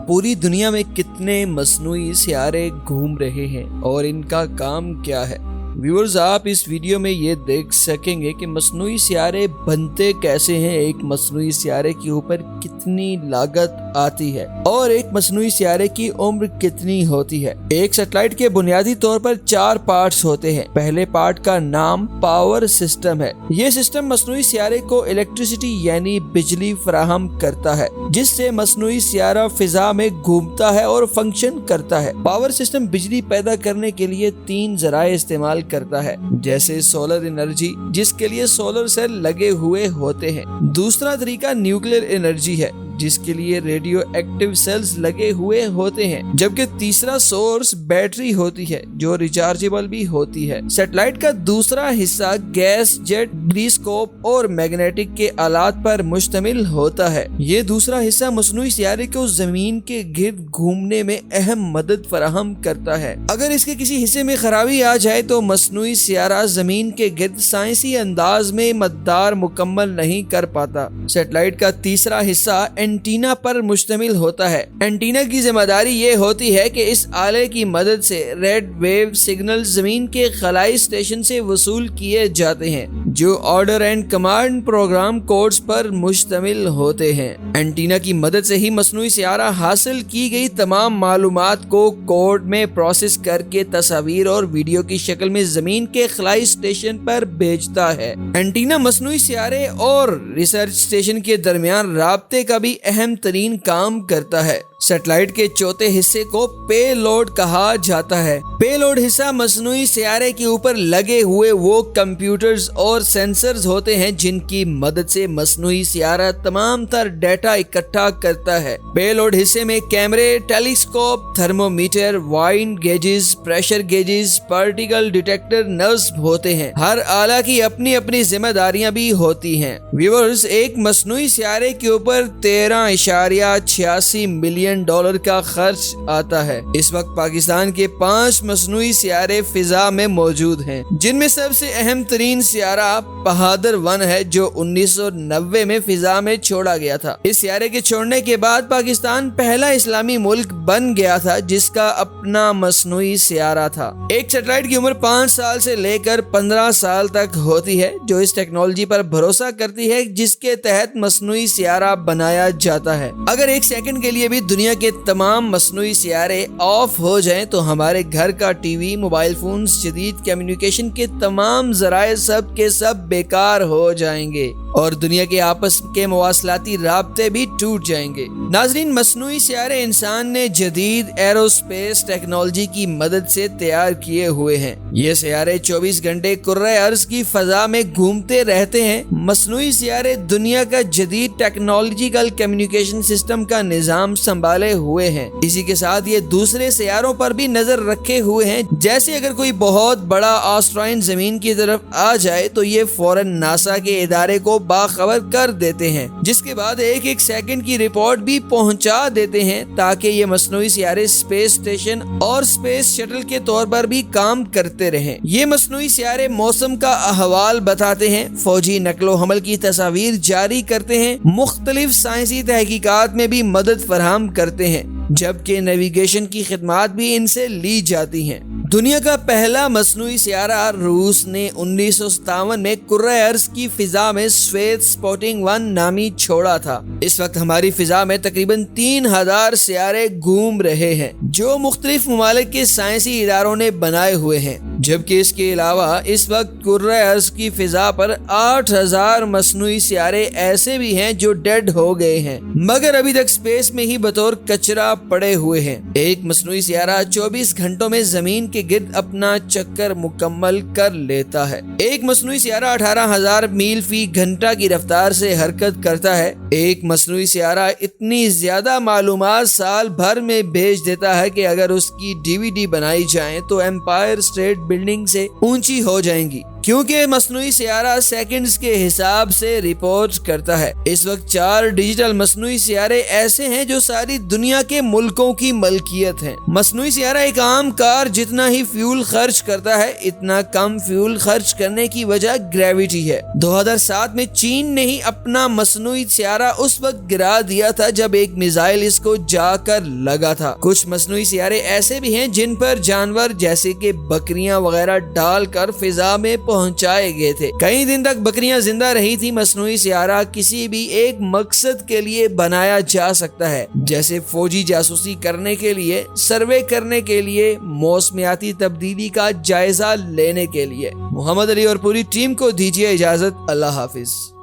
पूरी दुनिया में कितने मसनूई सियारे घूम रहे हैं और इनका काम क्या है। व्यूअर्स, आप इस वीडियो में ये देख सकेंगे कि मसनूई सियारे बनते कैसे हैं, एक मसनूई सियारे के ऊपर कितनी लागत आती है और एक मसनूई सियारे की उम्र कितनी होती है। एक सैटेलाइट के बुनियादी तौर पर 4 पार्ट्स होते हैं। पहले पार्ट का नाम पावर सिस्टम है। ये सिस्टम मसनूई सियारे को इलेक्ट्रिसिटी यानी बिजली फराहम करता है, जिससे मसनूई सियारा फिजा में घूमता है और फंक्शन करता है। पावर सिस्टम बिजली पैदा करने के लिए 3 जराए इस्तेमाल करता है, जैसे सोलर एनर्जी, जिसके लिए सोलर सेल लगे हुए होते हैं। दूसरा तरीका न्यूक्लियर एनर्जी है, जिसके लिए रेडियो एक्टिव सेल्स लगे हुए होते हैं। जबकि तीसरा सोर्स बैटरी होती है, जो रिचार्जेबल भी होती है। सैटेलाइट का दूसरा हिस्सा गैस, जेट, गिरोस्कोप और मैग्नेटिक के आलात पर मुश्तमिल होता है। ये दूसरा हिस्सा मसनूई सियारे को जमीन के गिर्द घूमने में अहम मदद फराहम करता है। अगर इसके किसी हिस्से में खराबी आ जाए तो मसनूई सियारा जमीन के गिर्द साइंसी अंदाज में मदार मुकम्मल नहीं कर पाता। सैटेलाइट का तीसरा हिस्सा एंटीना पर मुश्तमिल होता है। एंटीना की जिम्मेदारी ये होती है कि इस आले की मदद से रेड वेव सिग्नल जमीन के खलाई स्टेशन से वसूल किए जाते हैं, जो order and command program codes पर मुश्तमिल होते हैं। एंटीना की मदद से ही मसनूई सियारा हासिल की गई तमाम मालूमात को कोड में प्रोसेस करके तस्वीर और वीडियो की शक्ल में जमीन के खलाई स्टेशन पर भेजता है। एंटीना मसनूई सियारे और रिसर्च स्टेशन के दरमियान राब्ते का भी अहम तरीन काम करता है। सैटेलाइट के चौथे हिस्से को पेलोड कहा जाता है। पेलोड हिस्सा मसनूई सियारे के ऊपर लगे हुए वो कंप्यूटर्स और सेंसर्स होते हैं, जिनकी मदद से मसनूई सियारा तमाम तर डेटा इकट्ठा करता है। पेलोड हिस्से में कैमरे, telescope, thermometer, wind gauges, pressure gauges, particle detector नस्ब होते हैं। हर आला की अपनी अपनी जिम्मेदारियां भी होती हैं। व्यूअर्स, एक मसनूई सियारे के ऊपर 13.86 मिलियन डॉलर का खर्च आता है। इस वक्त पाकिस्तान के 5 मसनूई सियारे फिजा में मौजूद हैं, जिनमें सबसे अहम तरीन सियारा बहादुर 1 है, जो 1990 में फिजा में छोड़ा गया था। इस सियारे के छोड़ने के बाद पाकिस्तान पहला इस्लामी मुल्क बन गया था जिसका अपना मसनूई सियारा था। एक सैटेलाइट की उम्र 5 साल से लेकर 15 साल तक होती है, जो इस टेक्नोलॉजी पर भरोसा करती है जिसके तहत मसनूई सियारा बनाया जाता है। अगर एक सेकंड के लिए भी दुनिया के तमाम मसनूई सियारे ऑफ हो जाएं तो हमारे घर का टीवी, मोबाइल फोन, जदीद कम्युनिकेशन के तमाम जराए सब के सब बेकार हो जाएंगे और दुनिया के आपस के मवासलाती राब्ते भी टूट जाएंगे। नाजरीन, मसनूई सियारे इंसान ने जदीद एरोस्पेस टेक्नोलॉजी की मदद से तैयार किए हुए हैं। ये सियारे 24 घंटे कुर्रे अर्ज की फजा में घूमते रहते हैं। मसनूई सियारे दुनिया का जदीद टेक्नोलॉजिकल कम्युनिकेशन सिस्टम का निजाम संभाले हुए हैं। इसी के साथ ये दूसरे सियारों पर भी नजर रखे हुए हैं। जैसे अगर कोई बहुत बड़ा एस्टेरॉयड जमीन की तरफ आ जाए तो ये फौरन नासा के इदारे को बाखबर कर देते हैं, जिसके बाद एक सेकंड की रिपोर्ट भी पहुंचा देते हैं, ताकि ये मसनूई सियारे स्पेस स्टेशन और स्पेस शटल के तौर पर भी काम करते रहें। ये मसनूई सियारे मौसम का अहवाल बताते हैं, फौजी नकलो हमल की तस्वीर जारी करते हैं, मुख्तलिफ साइंसी तहकीकात में भी मदद फराहम करते हैं, जबकि नेविगेशन की खिदमात भी इनसे ली जाती हैं। दुनिया का पहला मसनूई सियारा रूस ने 1957 में कुर्रे अर्ज की फिजा में श्वेत स्पॉटिंग 1 नामी छोड़ा था। इस वक्त हमारी फिजा में तकरीबन 3000 सियारे घूम रहे हैं, जो मुख्तलिफ ममालिक के साइंसी इदारों ने बनाए हुए हैं। जबकि इसके अलावा इस वक्त कुर्रे अर्ज की फिजा पर 8000 मसनूई सियारे ऐसे भी हैं जो डेड हो गए हैं, मगर अभी तक स्पेस में ही बतौर कचरा पड़े हुए हैं। एक मसनूई सियारा 24 घंटों में जमीन के गिर्द अपना चक्कर मुकम्मल कर लेता है। एक मसनूई सियारा 18,000 मील फी घंटा की रफ्तार से हरकत करता है। एक मसनूई सियारा इतनी ज्यादा मालूमात साल भर में भेज देता है कि अगर उसकी DVD बनाई जाए तो एम्पायर स्टेट बिल्डिंग से ऊंची हो जाएंगी, کیونکہ مصنوعی سیارہ سیکنڈز کے حساب سے رپورٹ کرتا ہے۔ اس وقت 4 ڈیجیٹل مصنوعی سیارے ایسے ہیں جو ساری دنیا کے ملکوں کی ملکیت ہیں۔ مصنوعی سیارہ ایک عام کار جتنا ہی فیول خرچ کرتا ہے، اتنا کم فیول خرچ کرنے کی وجہ گریویٹی ہے۔ 2007 میں چین نے ہی اپنا مصنوعی سیارہ اس وقت گرا دیا تھا جب ایک میزائل اس کو جا کر لگا تھا۔ کچھ مصنوعی سیارے ایسے بھی ہیں جن پر جانور جیسے کہ بکریاں وغیرہ ڈال کر فضا میں پہنچائے گئے تھے۔ کئی دن تک بکریاں زندہ رہی تھی۔ مصنوعی سیارہ کسی بھی ایک مقصد کے لیے بنایا جا سکتا ہے، جیسے فوجی جاسوسی کرنے کے لیے، سروے کرنے کے لیے، موسمیاتی تبدیلی کا جائزہ لینے کے لیے۔ محمد علی اور پوری ٹیم کو دیجیے اجازت۔ اللہ حافظ۔